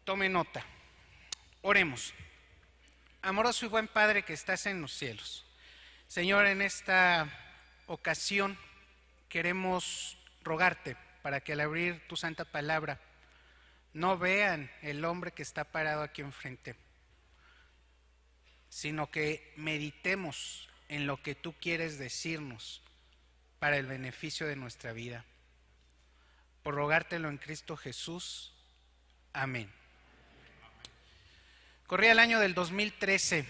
Tome nota. Oremos. Amoroso y buen Padre que estás en los cielos. Señor, en esta ocasión queremos rogarte para que al abrir tu santa palabra no vean el hombre que está parado aquí enfrente, sino que meditemos en lo que tú quieres decirnos para el beneficio de nuestra vida. Por rogártelo en Cristo Jesús. Amén. Corría el año del 2013.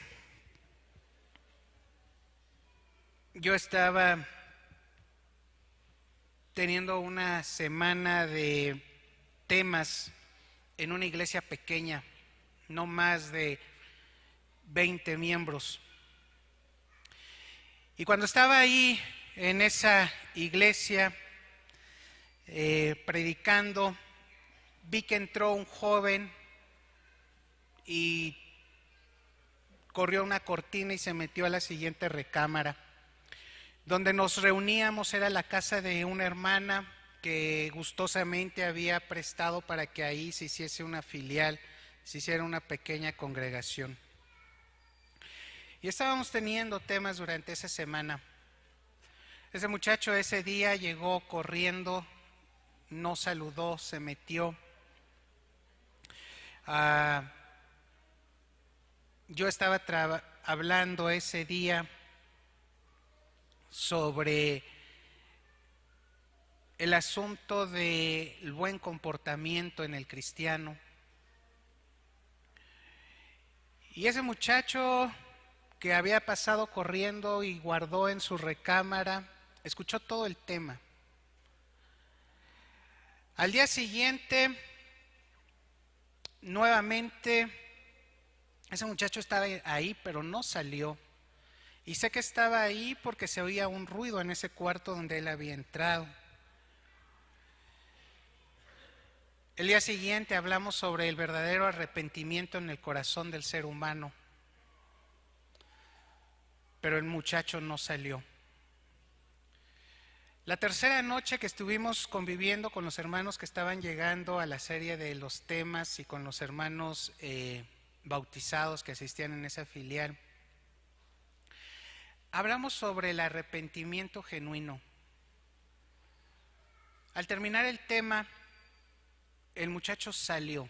Yo estaba teniendo una semana de temas en una iglesia pequeña, no más de 20 miembros. Y cuando estaba ahí en esa iglesia predicando, vi que entró un joven y corrió una cortina y se metió a la siguiente recámara. Donde nos reuníamos era la casa de una hermana que gustosamente había prestado para que ahí se hiciese una filial, se hiciera una pequeña congregación. Y estábamos teniendo temas durante esa semana. Ese muchacho ese día llegó corriendo, no saludó, se metió. Yo estaba hablando ese día sobre el asunto del buen comportamiento en el cristiano. Y ese muchacho que había pasado corriendo y guardó en su recámara, escuchó todo el tema. Al día siguiente, nuevamente, ese muchacho estaba ahí, pero no salió. Y sé que estaba ahí porque se oía un ruido en ese cuarto donde él había entrado. El día siguiente hablamos sobre el verdadero arrepentimiento en el corazón del ser humano. Pero el muchacho no salió. La tercera noche que estuvimos conviviendo con los hermanos que estaban llegando a la serie de los temas y con los hermanos bautizados que asistían en esa filial, hablamos sobre el arrepentimiento genuino. Al terminar el tema, el muchacho salió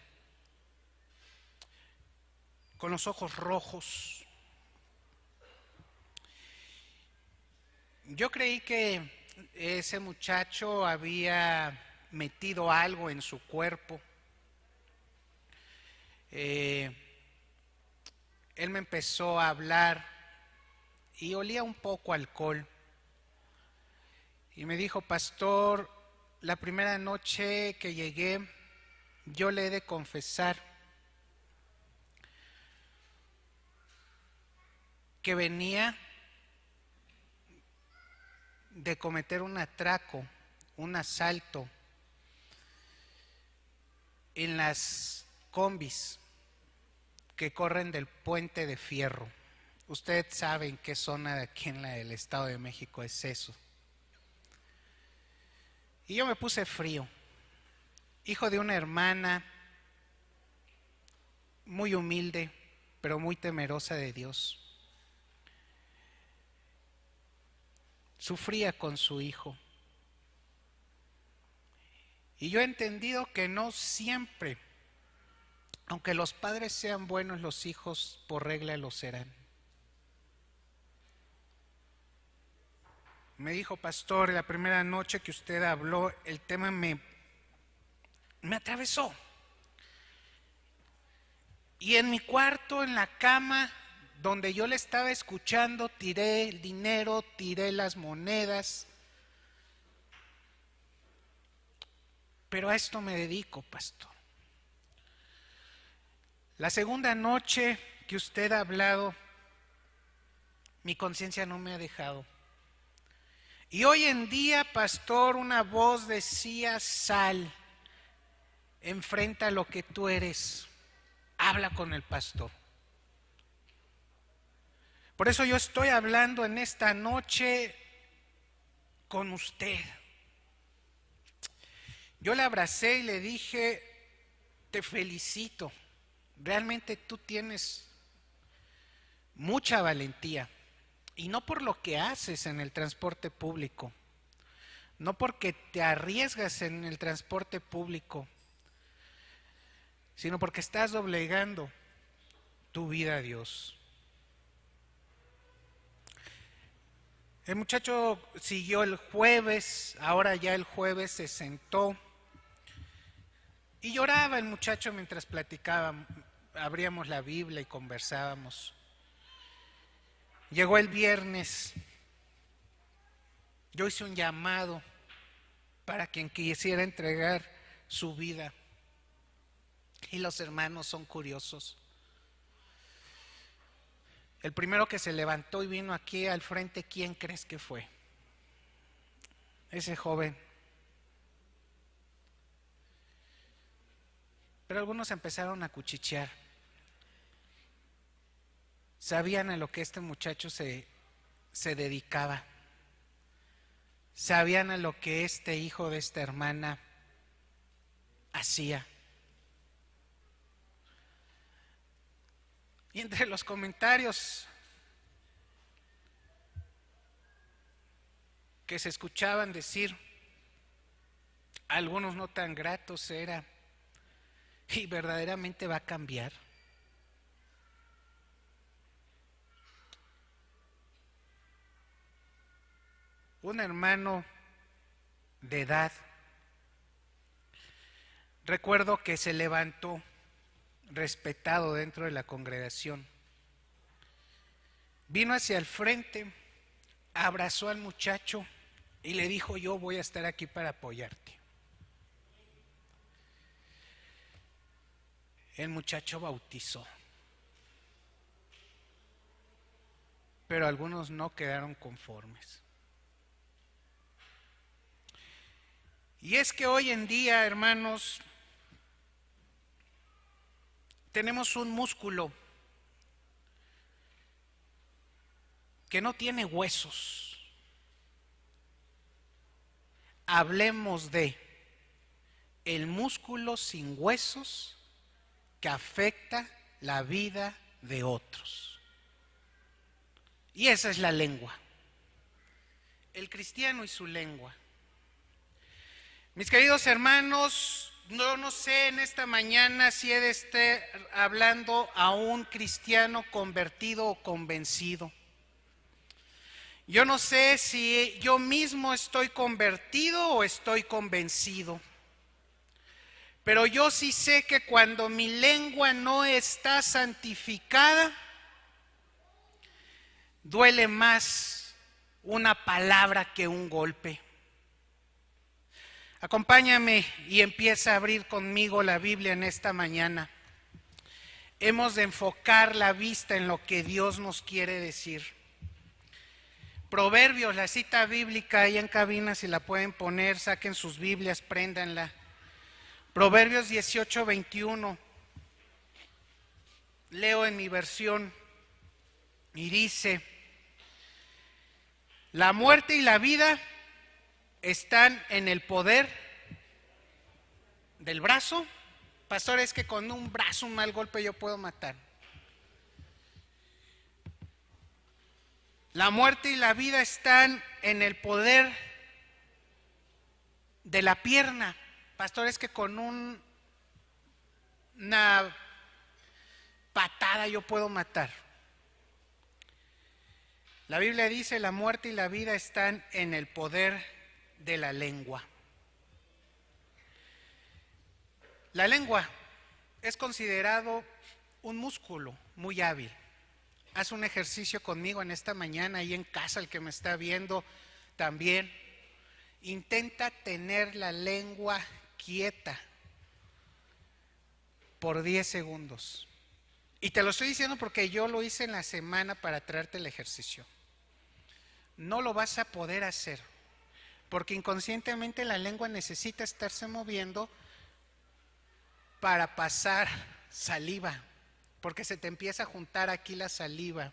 con los ojos rojos. Yo creí que ese muchacho había metido algo en su cuerpo. Él me empezó a hablar y olía un poco a alcohol. Y me dijo: pastor, la primera noche que llegué, yo le he de confesar que venía de cometer un atraco, un asalto en las combis que corren del Puente de Fierro. Usted sabe en qué zona de aquí en el Estado de México es eso. Y yo me puse frío, hijo de una hermana muy humilde, pero muy temerosa de Dios. Sufría con su hijo. Y yo he entendido que no siempre, aunque los padres sean buenos, los hijos por regla lo serán. Me dijo: pastor, la primera noche que usted habló, el tema me atravesó. Y en mi cuarto, en la cama, donde yo le estaba escuchando, tiré el dinero, tiré las monedas. Pero a esto me dedico, pastor. La segunda noche que usted ha hablado, mi conciencia no me ha dejado. Y hoy en día, pastor, una voz decía: sal, enfrenta lo que tú eres, habla con el pastor. Por eso yo estoy hablando en esta noche con usted. Yo le abracé y le dije: te felicito. Realmente tú tienes mucha valentía. Y no por lo que haces en el transporte público, no porque te arriesgas en el transporte público, sino porque estás doblegando tu vida a Dios. El muchacho siguió el jueves, ahora ya el jueves se sentó y lloraba el muchacho mientras platicábamos, abríamos la Biblia y conversábamos. Llegó el viernes, yo hice un llamado para quien quisiera entregar su vida y los hermanos son curiosos. El primero que se levantó y vino aquí al frente, ¿quién crees que fue? Ese joven. Pero algunos empezaron a cuchichear. Sabían a lo que este muchacho se dedicaba. Sabían a lo que este hijo de esta hermana hacía. Y entre los comentarios que se escuchaban decir, algunos no tan gratos era, ¿y verdaderamente va a cambiar? Un hermano de edad, recuerdo que se levantó respetado dentro de la congregación, vino hacia el frente, abrazó al muchacho y le dijo: yo voy a estar aquí para apoyarte. El muchacho bautizó, pero algunos no quedaron conformes. Y es que hoy en día, hermanos, tenemos un músculo que no tiene huesos. Hablemos de el músculo sin huesos que afecta la vida de otros. Y esa es la lengua. El cristiano y su lengua. Mis queridos hermanos, no sé en esta mañana si he de estar hablando a un cristiano convertido o convencido. Yo no sé si yo mismo estoy convertido o estoy convencido. Pero yo sí sé que cuando mi lengua no está santificada, duele más una palabra que un golpe. Acompáñame y empieza a abrir conmigo la Biblia en esta mañana. Hemos de enfocar la vista en lo que Dios nos quiere decir. Proverbios, la cita bíblica ahí en cabina, si la pueden poner, saquen sus Biblias, préndanla. Proverbios 18:21. Leo en mi versión y dice: la muerte y la vida están en el poder del brazo. Pastor, es que con un brazo, un mal golpe yo puedo matar. La muerte y la vida están en el poder de la pierna. Pastor, es que con una patada yo puedo matar. La Biblia dice: la muerte y la vida están en el poder de la lengua. La lengua es considerado un músculo muy hábil. Haz un ejercicio conmigo en esta mañana, ahí en casa, el que me está viendo también. Intenta tener la lengua quieta por 10 segundos. Y te lo estoy diciendo porque yo lo hice en la semana para traerte el ejercicio. No lo vas a poder hacer, porque inconscientemente la lengua necesita estarse moviendo para pasar saliva, porque se te empieza a juntar aquí la saliva.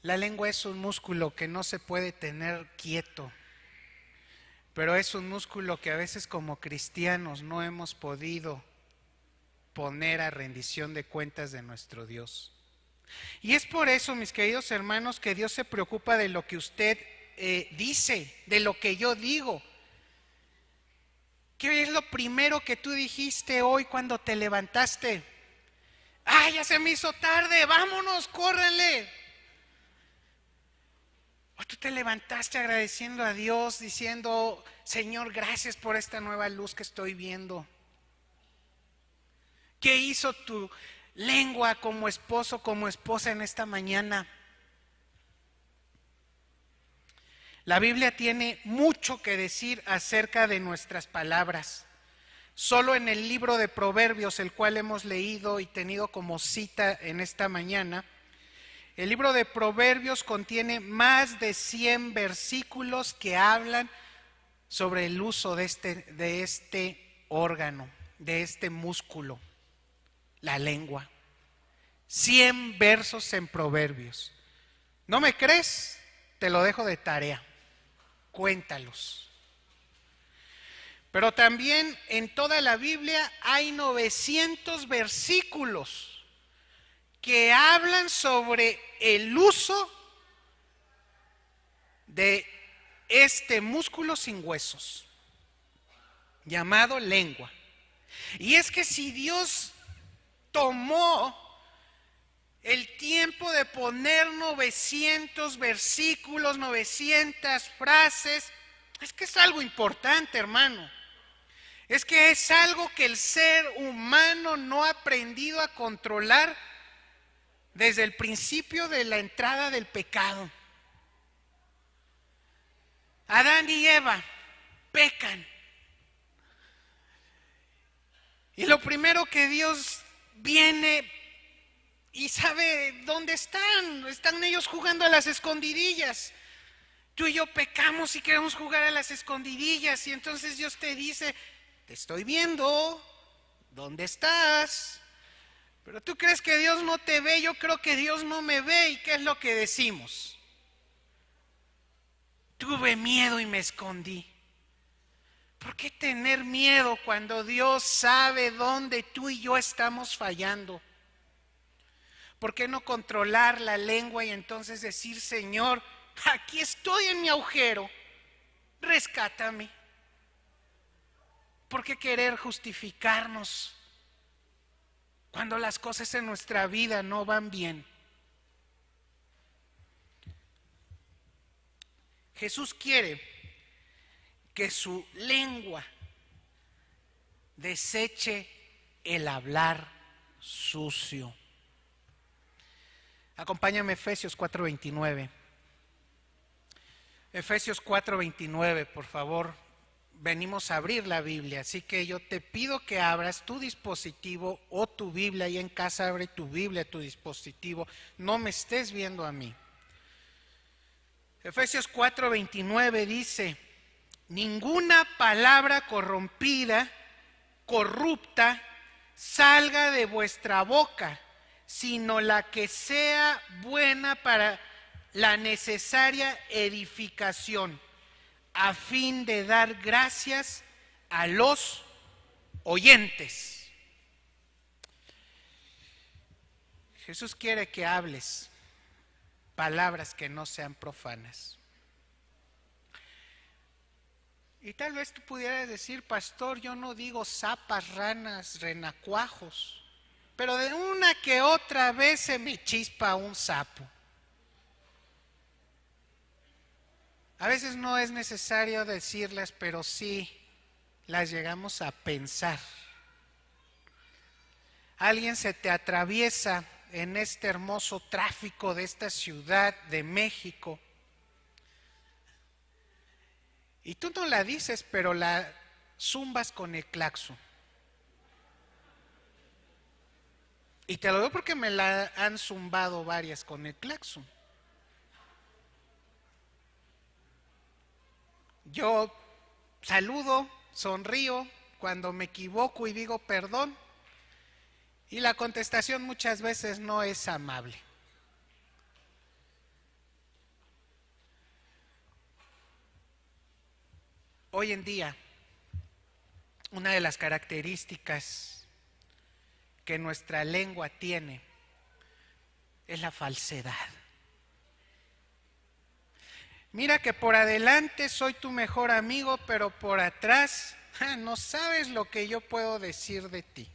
La lengua es un músculo que no se puede tener quieto. pero es un músculo que a veces como cristianos no hemos podido poner a rendición de cuentas de nuestro Dios. Y es por eso, mis queridos hermanos, que Dios se preocupa de lo que usted dice, de lo que yo digo. ¿Qué es lo primero que tú dijiste hoy cuando te levantaste? ¡Ay, ya se me hizo tarde! ¡Vámonos, córrenle! O tú te levantaste agradeciendo a Dios, diciendo: Señor, gracias por esta nueva luz que estoy viendo. ¿Qué hizo tu lengua como esposo, como esposa en esta mañana? La Biblia tiene mucho que decir acerca de nuestras palabras. Solo en el libro de Proverbios, el cual hemos leído y tenido como cita en esta mañana, el libro de Proverbios contiene más de 100 versículos que hablan sobre el uso de este órgano, de este músculo, la lengua. 100 versos en Proverbios. ¿No me crees? Te lo dejo de tarea. Cuéntalos. Pero también en toda la Biblia hay 900 versículos que hablan sobre el uso de este músculo sin huesos, llamado lengua. Y es que si Dios tomó el tiempo de poner 900 versículos, 900 frases, es que es algo importante, hermano. Es que es algo que el ser humano no ha aprendido a controlar desde el principio de la entrada del pecado. Adán y Eva pecan. Y lo primero que Dios viene y sabe dónde están. Están ellos jugando a las escondidillas. Tú y yo pecamos y queremos jugar a las escondidillas. Y entonces Dios te dice: te estoy viendo, ¿dónde estás? Pero tú crees que Dios no te ve, yo creo que Dios no me ve. ¿Y qué es lo que decimos? Tuve miedo y me escondí. ¿Por qué tener miedo cuando Dios sabe dónde tú y yo estamos fallando? ¿Por qué no controlar la lengua y entonces decir: Señor, aquí estoy en mi agujero, rescátame? ¿Por qué querer justificarnos cuando las cosas en nuestra vida no van bien? Jesús quiere que su lengua deseche el hablar sucio. Acompáñame a Efesios 4:29. Efesios 4:29, por favor. Venimos a abrir la Biblia, así que yo te pido que abras tu dispositivo o tu Biblia. Ahí en casa abre tu Biblia, tu dispositivo. No me estés viendo a mí. Efesios 4:29 dice: ninguna palabra corrompida, corrupta, salga de vuestra boca, sino la que sea buena para la necesaria edificación, a fin de dar gracias a los oyentes. Jesús quiere que hables palabras que no sean profanas. Y tal vez tú pudieras decir: pastor, yo no digo zapas, ranas, renacuajos, pero de una que otra vez se me chispa un sapo. A veces no es necesario decirlas, pero sí las llegamos a pensar. Alguien se te atraviesa en este hermoso tráfico de esta ciudad de México y tú no la dices, pero la zumbas con el claxon. Y te lo digo porque me la han zumbado varias con el claxon. Yo saludo, sonrío cuando me equivoco y digo perdón, y la contestación muchas veces no es amable. hoy en día, una de las características que nuestra lengua tiene es la falsedad. Mira que por adelante soy tu mejor amigo, pero por atrás no sabes lo que yo puedo decir de ti.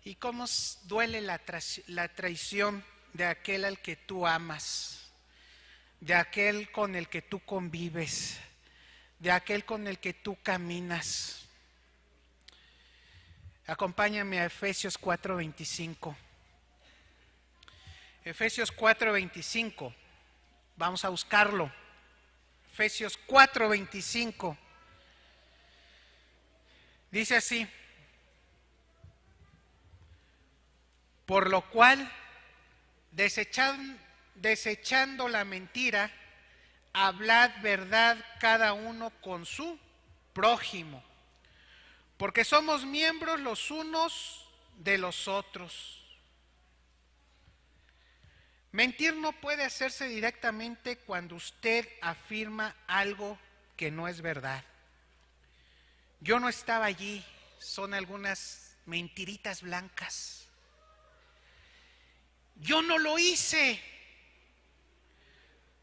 Y cómo duele la traición de aquel al que tú amas, de aquel con el que tú convives, de aquel con el que tú caminas. Acompáñame a Efesios 4:25. Efesios 4:25. Vamos a buscarlo. Efesios 4:25. Dice así: por lo cual, desechando la mentira, hablad verdad cada uno con su prójimo, porque somos miembros los unos de los otros. Mentir no puede hacerse directamente cuando usted afirma algo que no es verdad. Yo no estaba allí, son algunas mentiritas blancas. Yo no lo hice,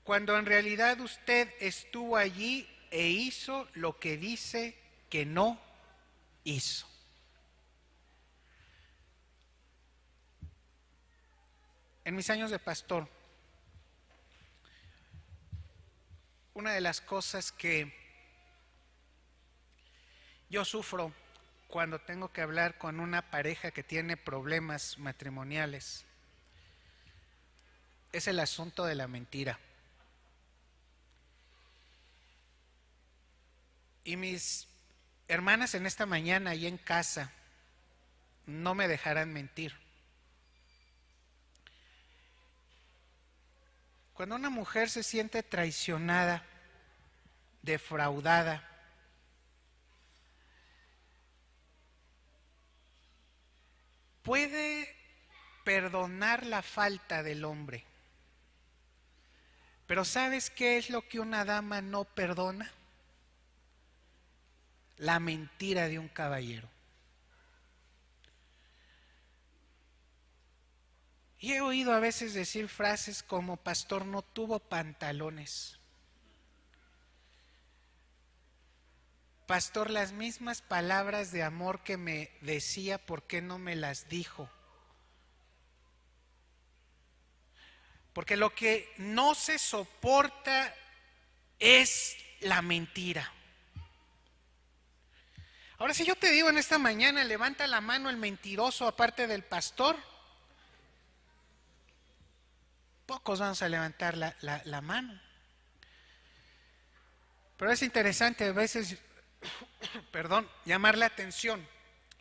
cuando en realidad usted estuvo allí e hizo lo que dice que no hizo. En mis años de pastor, una de las cosas que yo sufro cuando tengo que hablar con una pareja que tiene problemas matrimoniales es el asunto de la mentira. Y mis hermanas en esta mañana ahí en casa no me dejarán mentir. Cuando una mujer se siente traicionada, defraudada, puede perdonar la falta del hombre. Pero ¿sabes qué es lo que una dama no perdona? La mentira de un caballero. Y he oído a veces decir frases como: pastor, no tuvo pantalones. Pastor, las mismas palabras de amor que me decía, ¿por qué no me las dijo? Porque lo que no se soporta es la mentira. Ahora, si yo te digo en esta mañana, levanta la mano el mentiroso aparte del pastor, pocos vamos a levantar la mano. Pero es interesante a veces, llamar la atención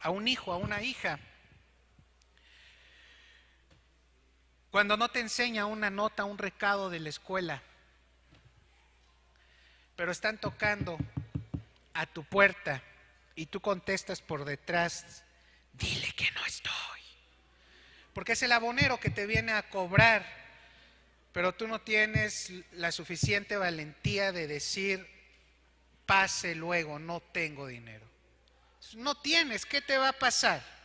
a un hijo, a una hija, cuando no te enseña una nota, un recado de la escuela, pero están tocando a tu puerta y tú contestas por detrás: dile que no estoy. Porque es el abonero que te viene a cobrar, pero tú no tienes la suficiente valentía de decir: pase luego, no tengo dinero. No tienes, ¿qué te va a pasar?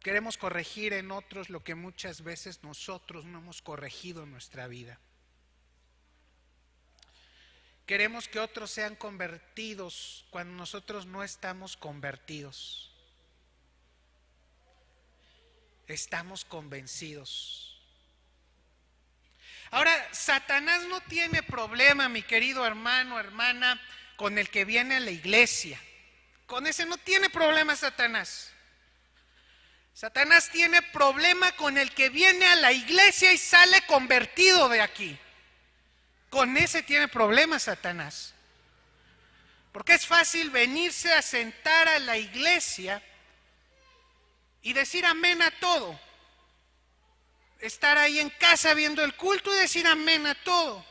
Queremos corregir en otros lo que muchas veces nosotros no hemos corregido en nuestra vida. Queremos que otros sean convertidos cuando nosotros no estamos convertidos. Estamos convencidos. Ahora, Satanás no tiene problema, mi querido hermano, hermana, con el que viene a la iglesia. Con ese no tiene problema Satanás. Satanás tiene problema con el que viene a la iglesia y sale convertido de aquí. Con ese tiene problema Satanás. Porque es fácil venirse a sentar a la iglesia y decir amén a todo. Estar ahí en casa viendo el culto y decir amén a todo.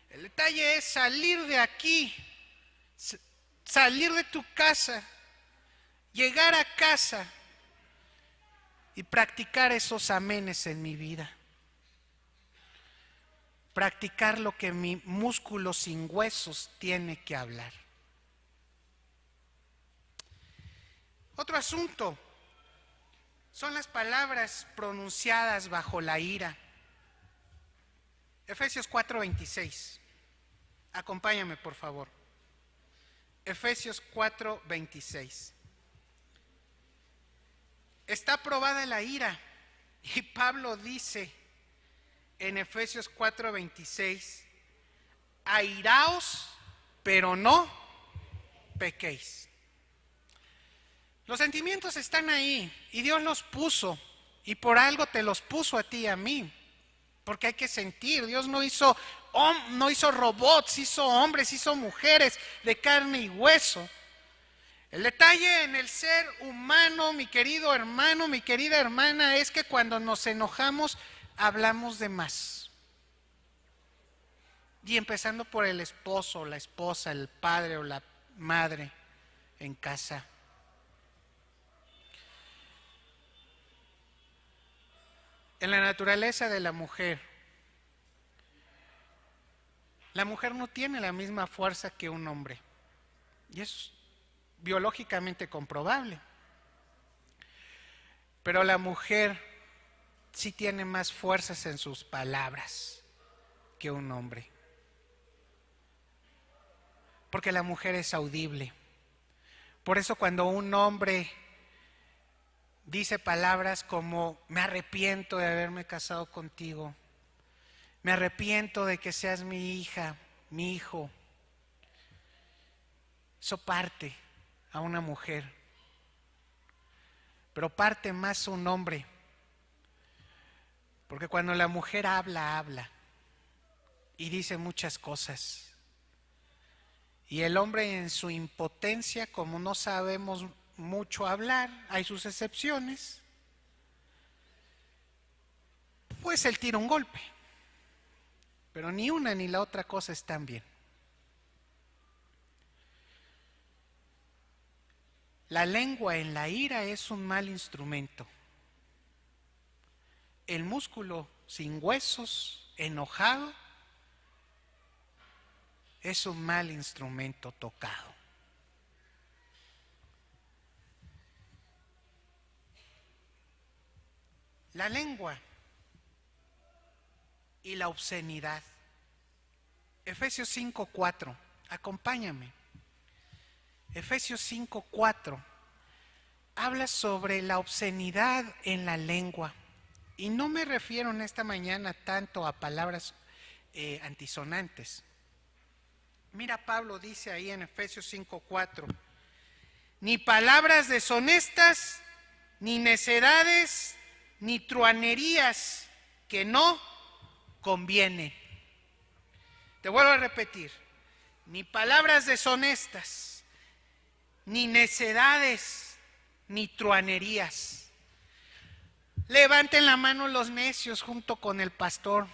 El detalle es salir de aquí, salir de tu casa, llegar a casa y practicar esos amenes en mi vida. practicar lo que mi músculo sin huesos tiene que hablar. Otro asunto son las palabras pronunciadas bajo la ira. Efesios 4:26. Acompáñame, por favor. Efesios 4:26. Está probada la ira, y Pablo dice en Efesios 4:26, airaos, pero no pequéis. Los sentimientos están ahí y Dios los puso, y por algo te los puso a ti y a mí, porque hay que sentir. Dios no hizo robots, hizo hombres, hizo mujeres de carne y hueso. El detalle en el ser humano, mi querido hermano, mi querida hermana, es que cuando nos enojamos hablamos de más. Y empezando por el esposo, la esposa, el padre o la madre en casa. En la naturaleza de la mujer no tiene la misma fuerza que un hombre. Y es biológicamente comprobable. Pero la mujer sí tiene más fuerzas en sus palabras que un hombre. Porque la mujer es audible. Por eso cuando un hombre dice palabras como me arrepiento de haberme casado contigo, me arrepiento de que seas mi hija, mi hijo, eso parte a una mujer, pero parte más un hombre, porque cuando la mujer habla y dice muchas cosas, y el hombre en su impotencia, como no sabemos mucho hablar, hay sus excepciones, pues él tira un golpe, pero ni una ni la otra cosa están bien. La lengua en la ira es un mal instrumento. El músculo sin huesos, enojado, es un mal instrumento tocado. La lengua y la obscenidad. Efesios 5:4, acompáñame. Efesios 5:4 habla sobre la obscenidad en la lengua. Y no me refiero en esta mañana tanto a palabras antisonantes. Mira, Pablo dice ahí en Efesios 5:4, ni palabras deshonestas, ni necedades, ni truanerías que no convienen. Te vuelvo a repetir, ni palabras deshonestas, ni necedades, ni truanerías. Levanten la mano los necios junto con el pastor.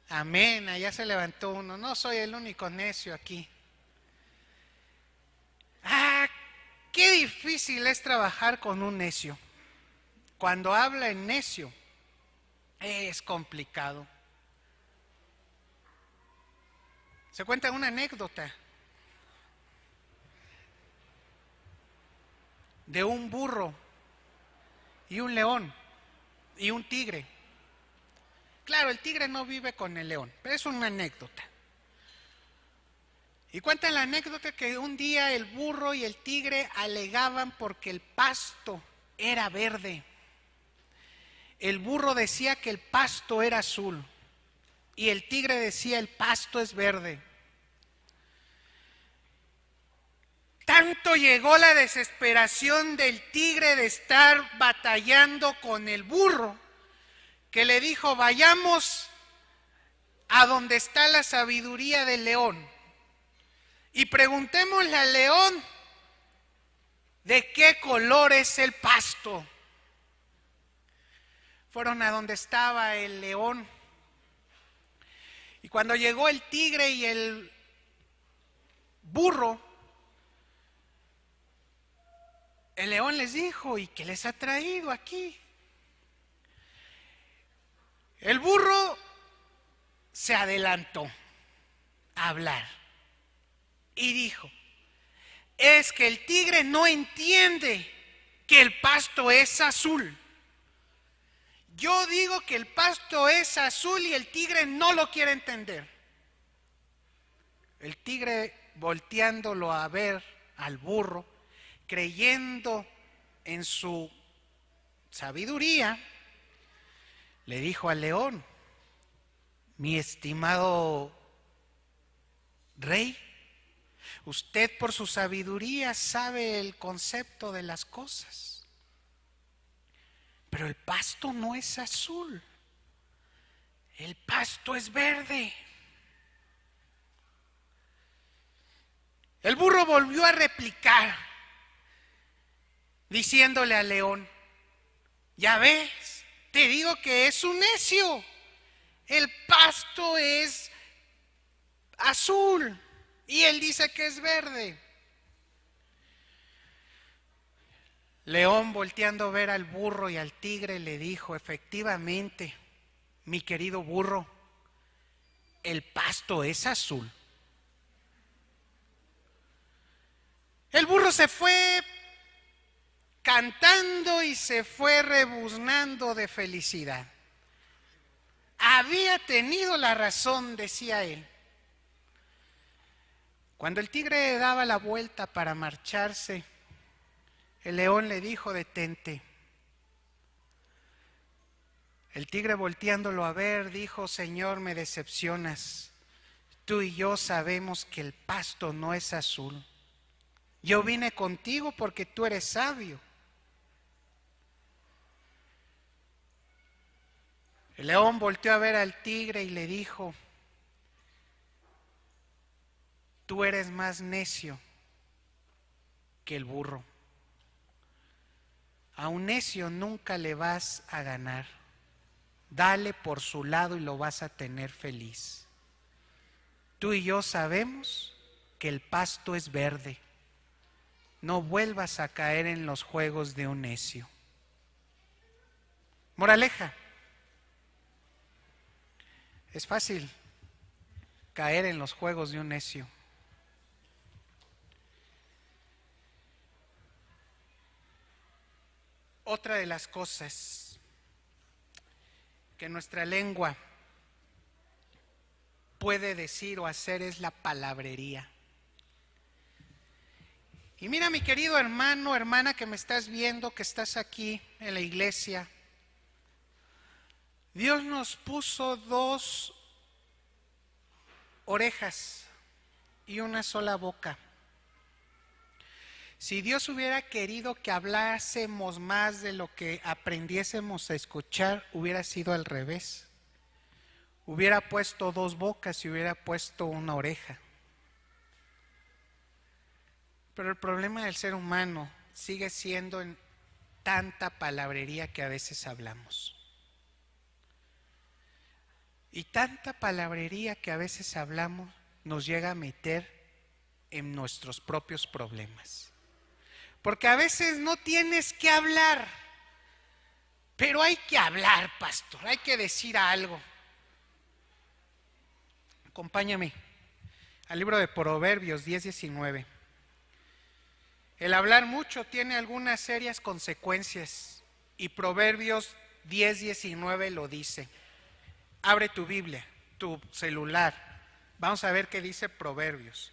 Amén, allá se levantó uno. No soy el único necio aquí. Qué difícil es trabajar con un necio. Cuando habla en necio, es complicado. Se cuenta una anécdota de un burro y un león y un tigre. Claro, el tigre no vive con el león, pero es una anécdota. Y cuentan la anécdota que un día el burro y el tigre alegaban porque el pasto era verde. El burro decía que el pasto era azul y el tigre decía el pasto es verde. Tanto llegó la desesperación del tigre de estar batallando con el burro que le dijo, vayamos a donde está la sabiduría del león y preguntémosle al león de qué color es el pasto. Fueron a donde estaba el león y cuando llegó el tigre y el burro, el león les dijo, ¿y qué les ha traído aquí? El burro se adelantó a hablar y dijo: es que el tigre no entiende que el pasto es azul. Yo digo que el pasto es azul y el tigre no lo quiere entender. El tigre, volteándolo a ver al burro, creyendo en su sabiduría, le dijo al león: mi estimado rey, usted por su sabiduría sabe el concepto de las cosas, pero el pasto no es azul, el pasto es verde. El burro volvió a replicar, diciéndole al león: ya ves, te digo que es un necio, el pasto es azul y él dice que es verde. León, volteando a ver al burro y al tigre, le dijo: efectivamente, mi querido burro, el pasto es azul. El burro se fue cantando y se fue rebuznando de felicidad. Había tenido la razón, decía él. Cuando el tigre daba la vuelta para marcharse, el león le dijo: detente. El tigre, volteándolo a ver, dijo: señor, me decepcionas. Tú y yo sabemos que el pasto no es azul. Yo vine contigo porque tú eres sabio. El león volteó a ver al tigre y le dijo: tú eres más necio que el burro. A un necio nunca le vas a ganar. Dale por su lado y lo vas a tener feliz. Tú y yo sabemos que el pasto es verde. No vuelvas a caer en los juegos de un necio. Moraleja: es fácil caer en los juegos de un necio. Otra de las cosas que nuestra lengua puede decir o hacer es la palabrería. Y mira, mi querido hermano, hermana que me estás viendo, que estás aquí en la iglesia, Dios nos puso 2 orejas y una sola boca. Si Dios hubiera querido que hablásemos más de lo que aprendiésemos a escuchar, hubiera sido al revés. Hubiera puesto 2 bocas y hubiera puesto una oreja. Pero el problema del ser humano sigue siendo en tanta palabrería que a veces hablamos. Y tanta palabrería que a veces hablamos nos llega a meter en nuestros propios problemas. Porque a veces no tienes que hablar, pero hay que hablar, pastor, hay que decir algo. Acompáñame al libro de Proverbios 10:19. El hablar mucho tiene algunas serias consecuencias y Proverbios 10:19 lo dice. Abre tu Biblia, tu celular. Vamos a ver qué dice Proverbios.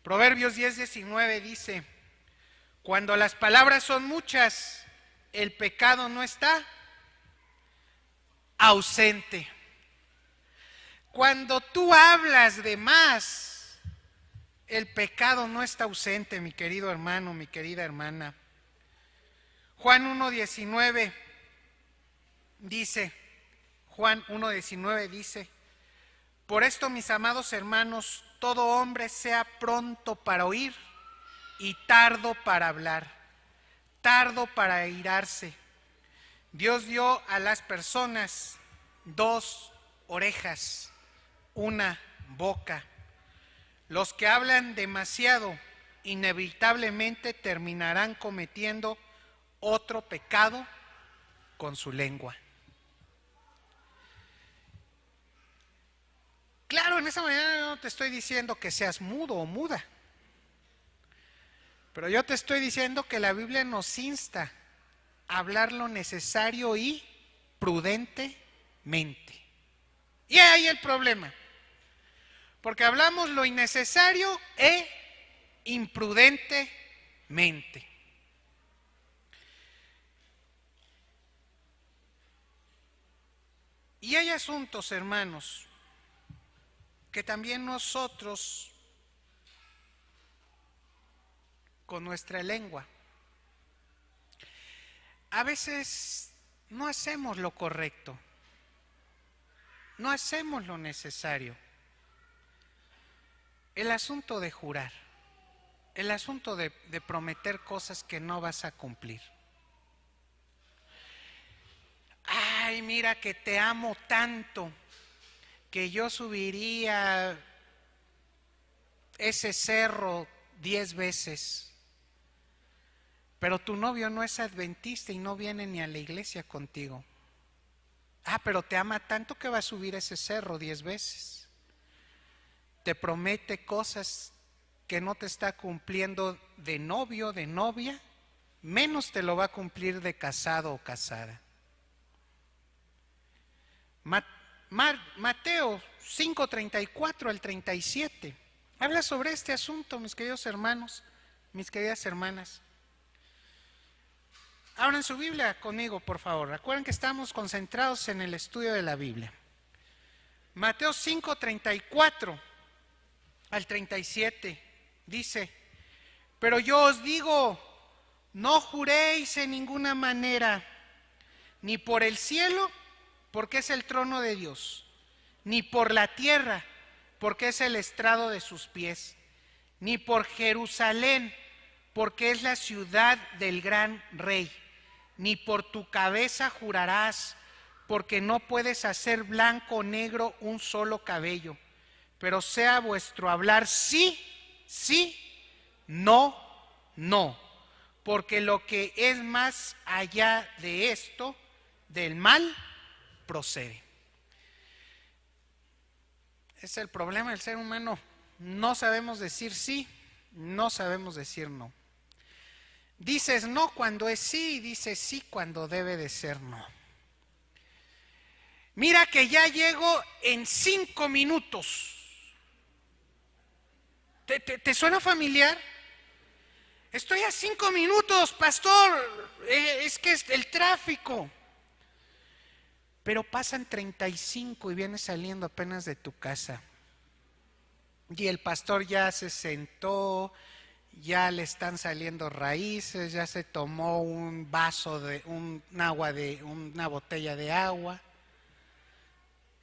Proverbios 10:19 dice: cuando las palabras son muchas, el pecado no está ausente. Cuando tú hablas de más, el pecado no está ausente, mi querido hermano, mi querida hermana. Juan 1:19 dice, por esto, mis amados hermanos, todo hombre sea pronto para oír y tardo para hablar, tardo para airarse. Dios dio a las personas 2 orejas, una boca. Los que hablan demasiado inevitablemente terminarán cometiendo otro pecado con su lengua. Claro, en esa manera no te estoy diciendo que seas mudo o muda, pero yo te estoy diciendo que la Biblia nos insta a hablar lo necesario y prudentemente. Y ahí el problema, porque hablamos lo innecesario e imprudentemente. Y hay asuntos, hermanos, que también nosotros, con nuestra lengua, a veces no hacemos lo correcto, no hacemos lo necesario. El asunto de jurar, el asunto de prometer cosas que no vas a cumplir. Ay, mira que te amo tanto, que yo subiría ese cerro 10 veces, pero tu novio no es adventista y no viene ni a la iglesia contigo. Ah, pero te ama tanto que va a subir ese cerro 10 veces. Te promete cosas que no te está cumpliendo de novio, de novia, menos te lo va a cumplir de casado o casada. Mateo 5:34 al 37 habla sobre este asunto, mis queridos hermanos, mis queridas hermanas. Abran su Biblia conmigo, por favor. Recuerden que estamos concentrados en el estudio de la Biblia. Mateo 5:34 al 37 dice: pero yo os digo, no juréis en ninguna manera, ni por el cielo, porque es el trono de Dios, ni por la tierra, porque es el estrado de sus pies, ni por Jerusalén, porque es la ciudad del gran rey, ni por tu cabeza jurarás, porque no puedes hacer blanco o negro un solo cabello, pero sea vuestro hablar sí, sí, no, no, porque lo que es más allá de esto, del mal, procede. Es el problema del ser humano. No sabemos decir sí, no sabemos decir no. Dices no cuando es sí y dices sí cuando debe de ser no. Mira que ya llego en 5 minutos. ¿Te suena familiar? Estoy a 5 minutos, pastor. Es que es el tráfico. Pero pasan 35 y vienes saliendo apenas de tu casa. Y el pastor ya se sentó, ya le están saliendo raíces, ya se tomó un vaso de una botella de agua.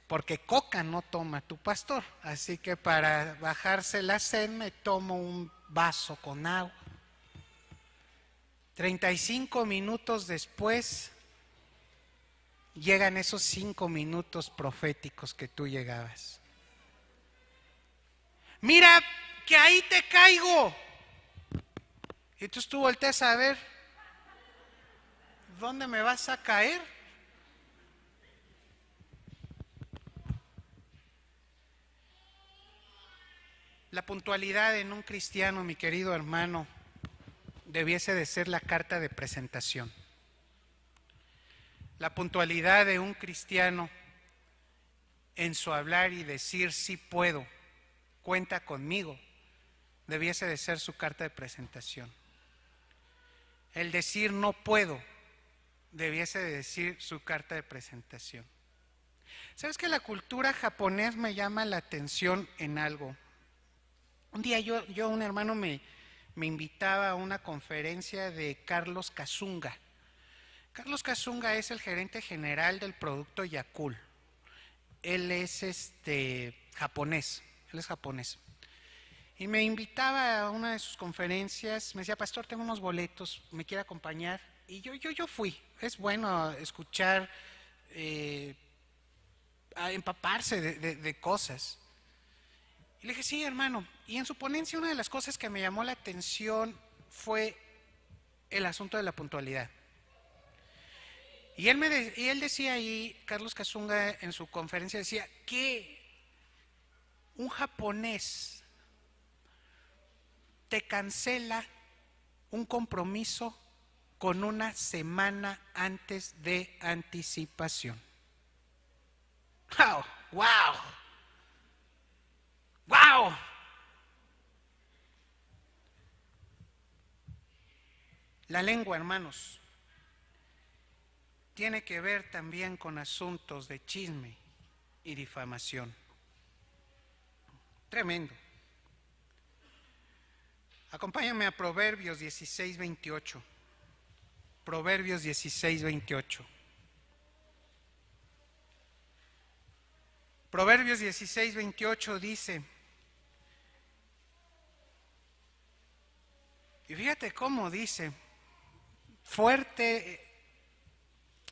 Porque coca no toma tu pastor, así que para bajarse la sed me tomo un vaso con agua. 35 minutos después llegan esos 5 minutos proféticos que tú llegabas. Mira que ahí te caigo. Y entonces tú volteas a ver, ¿dónde me vas a caer? La puntualidad en un cristiano, mi querido hermano, debiese de ser la carta de presentación. La puntualidad de un cristiano en su hablar y decir sí puedo, cuenta conmigo, debiese de ser su carta de presentación. El decir no puedo, debiese de decir su carta de presentación. ¿Sabes que la cultura japonesa me llama la atención en algo? Un día un hermano me invitaba a una conferencia de Carlos Kazunga. Carlos Kazunga es el gerente general del producto Yakult. Él es japonés, Y me invitaba a una de sus conferencias, me decía, pastor, tengo unos boletos, ¿me quiere acompañar? Y yo fui. Es bueno escuchar, a empaparse de cosas. Y le dije, sí, hermano. Y en su ponencia una de las cosas que me llamó la atención fue el asunto de la puntualidad. Y él decía ahí, Carlos Kazunga en su conferencia decía que un japonés te cancela un compromiso con una semana antes de anticipación. ¡Wow! ¡Wow! ¡Wow! La lengua, hermanos, tiene que ver también con asuntos de chisme y difamación. Tremendo. Acompáñame a Proverbios 16, 28. Proverbios 16, 28. Proverbios 16, 28 dice, y fíjate cómo dice, fuerte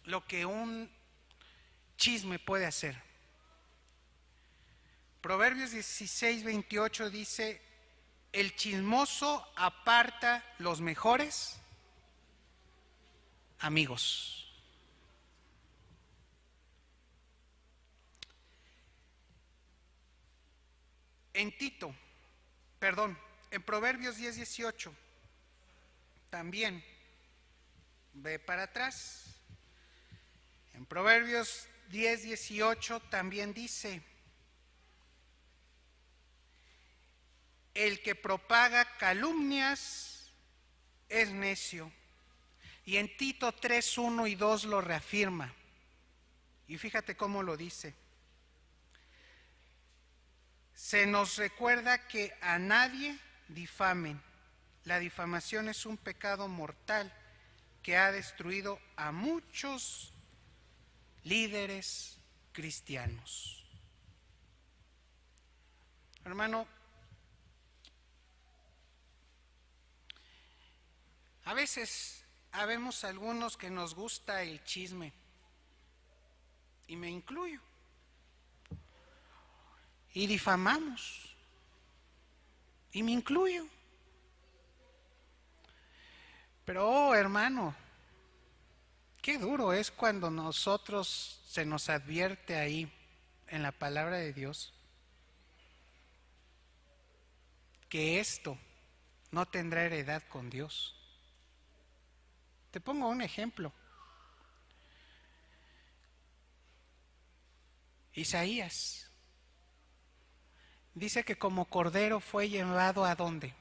lo que un chisme puede hacer. Proverbios 16, 28 dice, el chismoso aparta los mejores amigos. En Proverbios 10, 18, también, ve para atrás. En Proverbios 10, 18 también dice, el que propaga calumnias es necio. Y en Tito 3, 1 y 2 lo reafirma. Y fíjate cómo lo dice. Se nos recuerda que a nadie difamen. La difamación es un pecado mortal que ha destruido a muchos líderes cristianos. Hermano, a veces habemos algunos que nos gusta el chisme, y me incluyo, y difamamos, y me incluyo. Pero, hermano, qué duro es cuando nosotros se nos advierte ahí en la palabra de Dios que esto no tendrá heredad con Dios. Te pongo un ejemplo. Isaías dice que como cordero fue llevado ¿a dónde?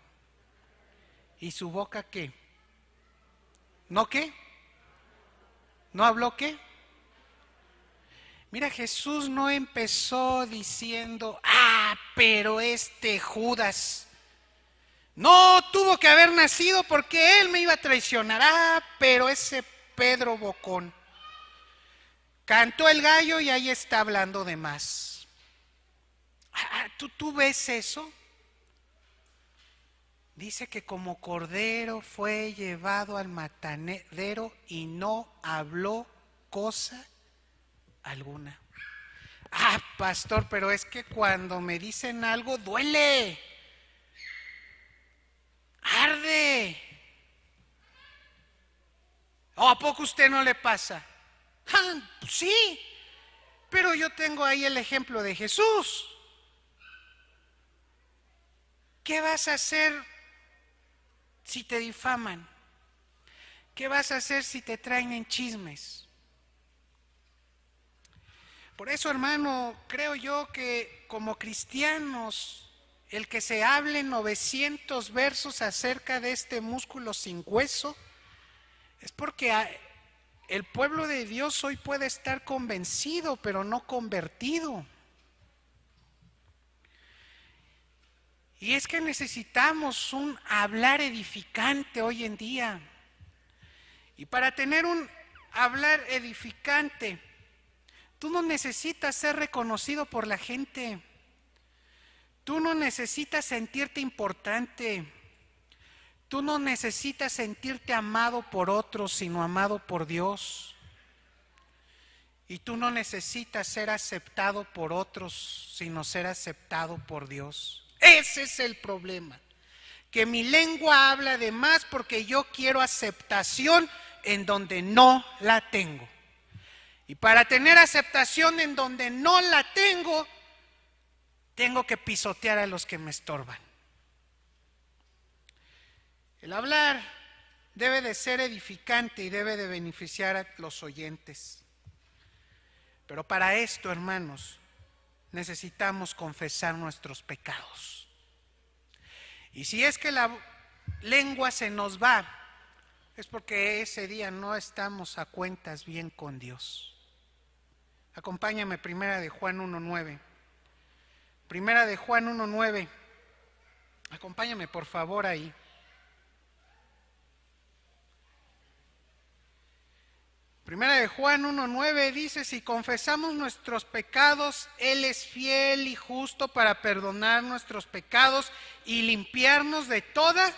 ¿Y su boca qué? ¿No qué? ¿No habló qué? Mira, Jesús no empezó diciendo, pero este Judas no tuvo que haber nacido porque él me iba a traicionar. Pero ese Pedro bocón cantó el gallo y ahí está hablando de más. ¿Tú ves eso? Dice que como cordero fue llevado al matadero y no habló cosa alguna. Pastor, pero es que cuando me dicen algo duele, arde. ¿O a poco usted no le pasa? Pues sí, pero yo tengo ahí el ejemplo de Jesús. ¿Qué vas a hacer si te difaman? ¿Qué vas a hacer si te traen en chismes? Por eso, hermano, creo yo que como cristianos, el que se hable 900 versos acerca de este músculo sin hueso, es porque el pueblo de Dios hoy puede estar convencido, pero no convertido. Y es que necesitamos un hablar edificante hoy en día. Y para tener un hablar edificante, tú no necesitas ser reconocido por la gente. Tú no necesitas sentirte importante. Tú no necesitas sentirte amado por otros, sino amado por Dios. Y tú no necesitas ser aceptado por otros, sino ser aceptado por Dios. Ese es el problema. Que mi lengua habla de más porque yo quiero aceptación en donde no la tengo. Y para tener aceptación en donde no la tengo, tengo que pisotear a los que me estorban. El hablar debe de ser edificante y debe de beneficiar a los oyentes. Pero para esto, hermanos, necesitamos confesar nuestros pecados. Y si es que la lengua se nos va, es porque ese día no estamos a cuentas bien con Dios. Acompáñame, Primera de Juan 1:9. Primera de Juan 1:9. Acompáñame, por favor, ahí. Primera de Juan 1:9 dice: si confesamos nuestros pecados, Él es fiel y justo para perdonar nuestros pecados y limpiarnos de toda.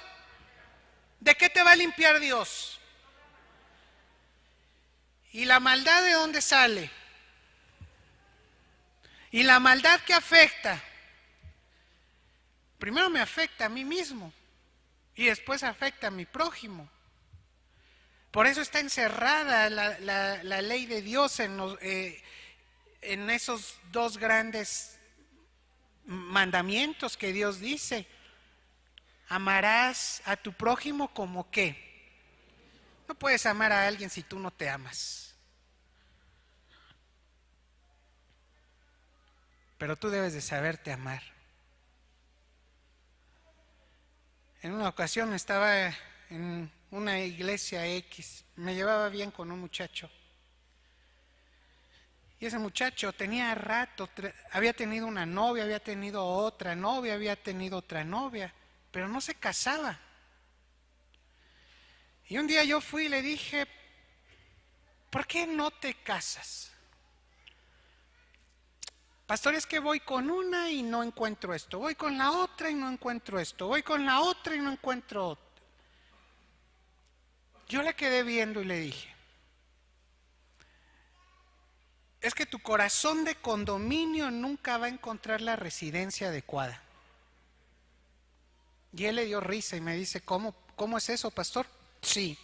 ¿De qué te va a limpiar Dios? ¿Y la maldad de dónde sale? ¿Y la maldad qué afecta? Primero me afecta a mí mismo y después afecta a mi prójimo. Por eso está encerrada la ley de Dios en esos dos grandes mandamientos que Dios dice. Amarás a tu prójimo como ¿qué? No puedes amar a alguien si tú no te amas. Pero tú debes de saberte amar. En una ocasión estaba en una iglesia X, me llevaba bien con un muchacho. Y ese muchacho tenía rato, había tenido una novia, había tenido otra novia, había tenido otra novia, pero no se casaba. Y un día yo fui y le dije: ¿por qué no te casas? Pastor, es que voy con una y no encuentro esto, voy con la otra y no encuentro esto, voy con la otra y no encuentro otro. Yo le quedé viendo y le dije: es que tu corazón de condominio nunca va a encontrar la residencia adecuada. Y él le dio risa y me dice: ¿Cómo es eso, pastor? Sí.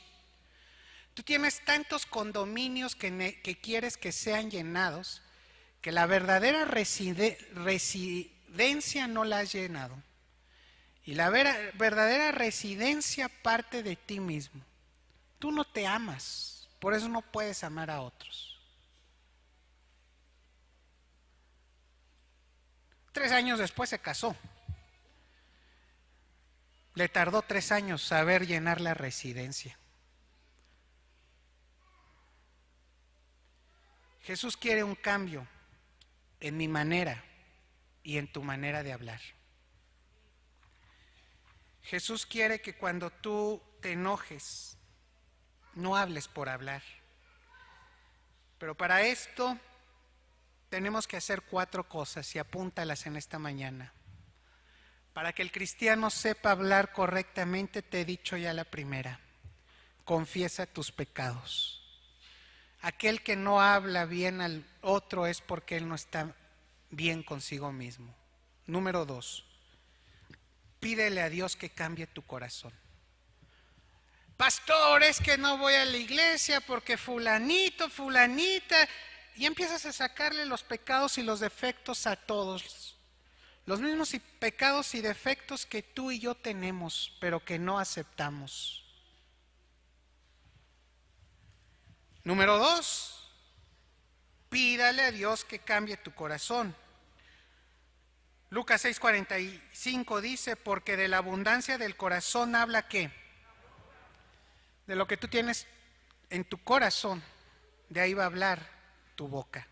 Tú tienes tantos condominios que quieres que sean llenados, que la verdadera residencia no la has llenado. Y la verdadera residencia parte de ti mismo. Tú no te amas, por eso no puedes amar a otros. 3 años después se casó. Le tardó 3 años saber llenar la residencia. Jesús quiere un cambio en mi manera y en tu manera de hablar. Jesús quiere que cuando tú te enojes, no hables por hablar. Pero para esto tenemos que hacer 4 cosas y apúntalas en esta mañana. Para que el cristiano sepa hablar correctamente, te he dicho ya la primera: confiesa tus pecados. Aquel que no habla bien al otro es porque él no está bien consigo mismo. Número 2, pídele a Dios que cambie tu corazón. Pastor, es que no voy a la iglesia porque fulanito, fulanita, y empiezas a sacarle los pecados y los defectos a todos. Los mismos pecados y defectos que tú y yo tenemos, pero que no aceptamos. Número 2, pídale a Dios que cambie tu corazón. Lucas 6:45 dice: porque de la abundancia del corazón habla ¿qué? De lo que tú tienes en tu corazón, de ahí va a hablar tu boca.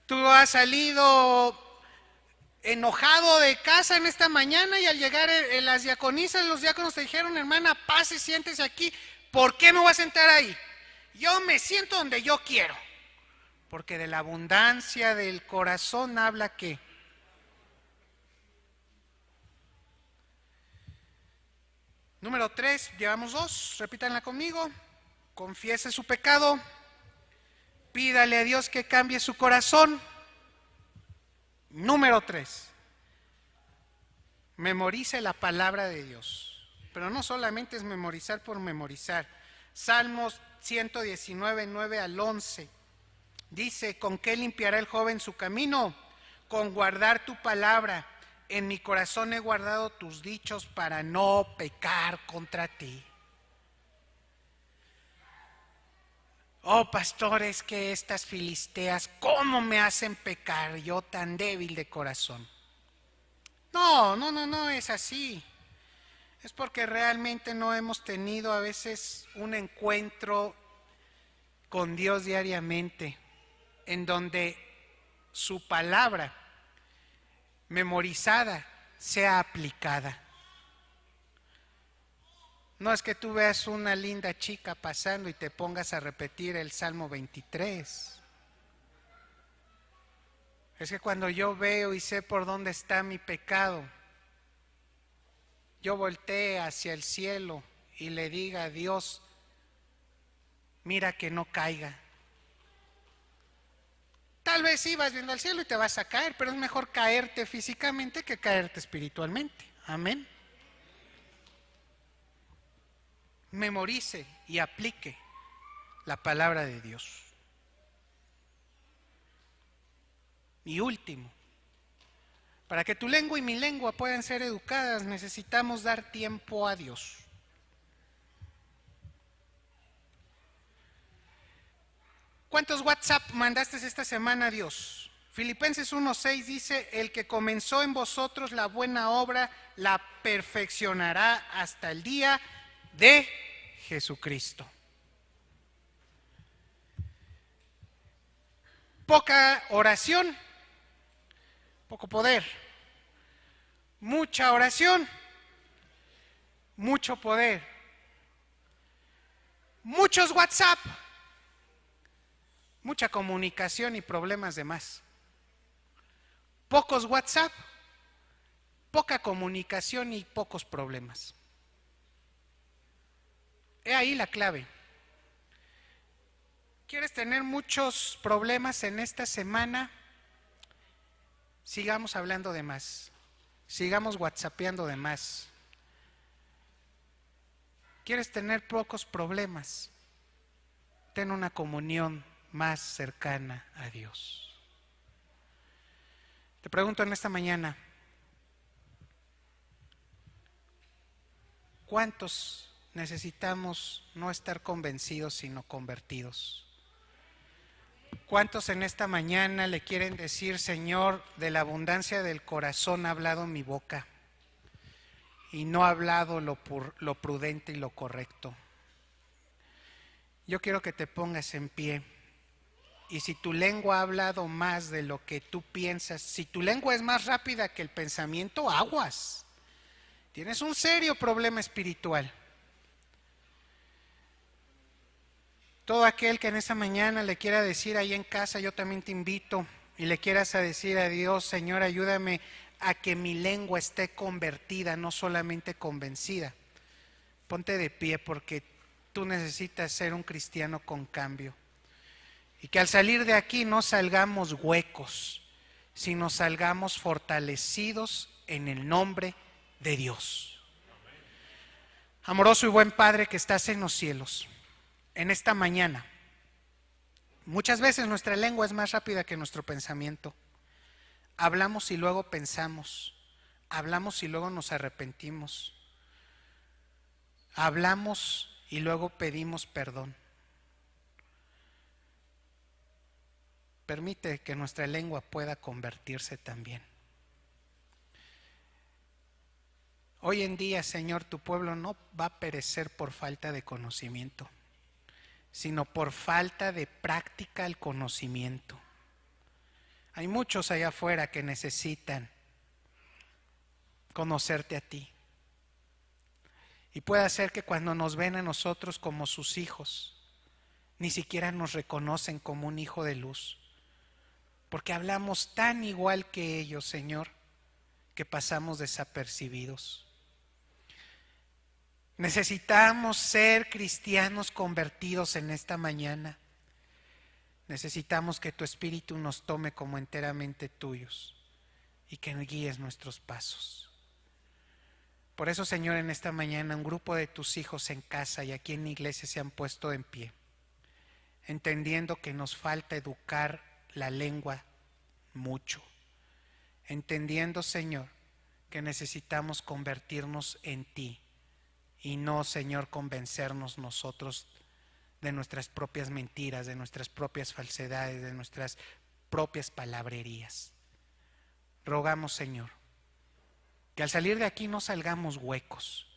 Tú has salido enojado de casa en esta mañana y al llegar las diaconisas, los diáconos te dijeron: hermana, pase, siéntese aquí. ¿Por qué me voy a sentar ahí? Yo me siento donde yo quiero. Porque de la abundancia del corazón habla ¿qué? Número 3, llevamos 2, repítanla conmigo. Confiese su pecado, pídale a Dios que cambie su corazón. Número 3, memorice la palabra de Dios. Pero no solamente es memorizar por memorizar. Salmos 119, 9 al 11. Dice: ¿con qué limpiará el joven su camino? Con guardar tu palabra. En mi corazón he guardado tus dichos para no pecar contra ti. Oh, pastores, que estas filisteas, ¿cómo me hacen pecar, yo tan débil de corazón? No es así. Es porque realmente no hemos tenido a veces un encuentro con Dios diariamente, en donde su palabra memorizada sea aplicada. No es que tú veas una linda chica pasando y te pongas a repetir el Salmo 23. Es que cuando yo veo y sé por dónde está mi pecado, yo voltee hacia el cielo y le diga a Dios: mira que no caiga. Tal vez sí vas viendo al cielo y te vas a caer, pero es mejor caerte físicamente que caerte espiritualmente. Amén. Memorice y aplique la palabra de Dios. Y último, para que tu lengua y mi lengua puedan ser educadas, necesitamos dar tiempo a Dios. ¿Cuántos WhatsApp mandaste esta semana a Dios? Filipenses 1:6 dice: el que comenzó en vosotros la buena obra la perfeccionará hasta el día de Jesucristo. Poca oración, poco poder. Mucha oración, mucho poder. Muchos WhatsApp, mucha comunicación y problemas de más. Pocos WhatsApp, poca comunicación y pocos problemas. He ahí la clave. ¿Quieres tener muchos problemas en esta semana? Sigamos hablando de más. Sigamos whatsappeando de más. ¿Quieres tener pocos problemas? Ten una comunión más cercana a Dios. Te pregunto en esta mañana: ¿cuántos necesitamos no estar convencidos sino convertidos? ¿Cuántos en esta mañana le quieren decir: Señor, de la abundancia del corazón ha hablado mi boca y no ha hablado lo prudente y lo correcto? Yo quiero que te pongas en pie. Y si tu lengua ha hablado más de lo que tú piensas, si tu lengua es más rápida que el pensamiento, aguas. Tienes un serio problema espiritual. Todo aquel que en esta mañana le quiera decir ahí en casa: yo también te invito, y le quieras a decir a Dios: Señor, ayúdame a que mi lengua esté convertida, no solamente convencida. Ponte de pie, porque tú necesitas ser un cristiano con cambio. Y que al salir de aquí no salgamos huecos, sino salgamos fortalecidos en el nombre de Dios. Amoroso y buen Padre que estás en los cielos, en esta mañana, muchas veces nuestra lengua es más rápida que nuestro pensamiento. Hablamos y luego pensamos. Hablamos y luego nos arrepentimos. Hablamos y luego pedimos perdón. Permite que nuestra lengua pueda convertirse también. Hoy en día, Señor, tu pueblo no va a perecer por falta de conocimiento, sino por falta de práctica al conocimiento. Hay muchos allá afuera que necesitan conocerte a ti. Y puede ser que cuando nos ven a nosotros como sus hijos, ni siquiera nos reconocen como un hijo de luz, porque hablamos tan igual que ellos, Señor, que pasamos desapercibidos. Necesitamos ser cristianos convertidos en esta mañana. Necesitamos que tu Espíritu nos tome como enteramente tuyos y que guíes nuestros pasos. Por eso, Señor, en esta mañana un grupo de tus hijos en casa y aquí en la iglesia se han puesto en pie. entendiendo que nos falta educar la lengua mucho, entendiendo, Señor, que necesitamos convertirnos en ti y no, Señor, convencernos nosotros de nuestras propias mentiras, de nuestras propias falsedades, de nuestras propias palabrerías. Rogamos, Señor, que al salir de aquí no salgamos huecos,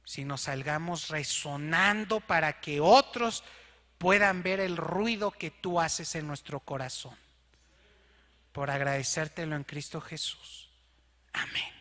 sino salgamos resonando para que otros puedan ver el ruido que tú haces en nuestro corazón. Por agradecértelo en Cristo Jesús. Amén.